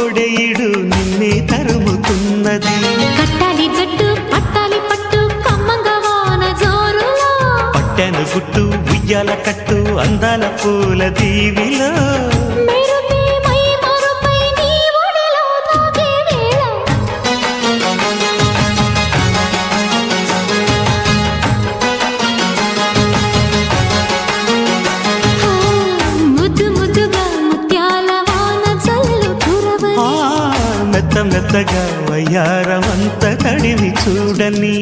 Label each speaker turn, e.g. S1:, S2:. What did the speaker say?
S1: కోడెయిడు నిన్నే తరుముతున్నది.
S2: కట్టాలి జట్టు పట్టాలి పట్టు కమ్మంగా వాన జోరులో,
S1: పట్టెను గుట్టు ఉయ్యాల కట్టు అందాల పూల దీవిలో.
S2: మెరుపే మై మరుపై నీ ఒడిలో తాగే వేళ, ముద్దు ముద్దుగా ముత్యాల వాన చల్లు కురవని,
S1: మెత్త మెత్తగా వయ్యారమంత తడివి చూడని.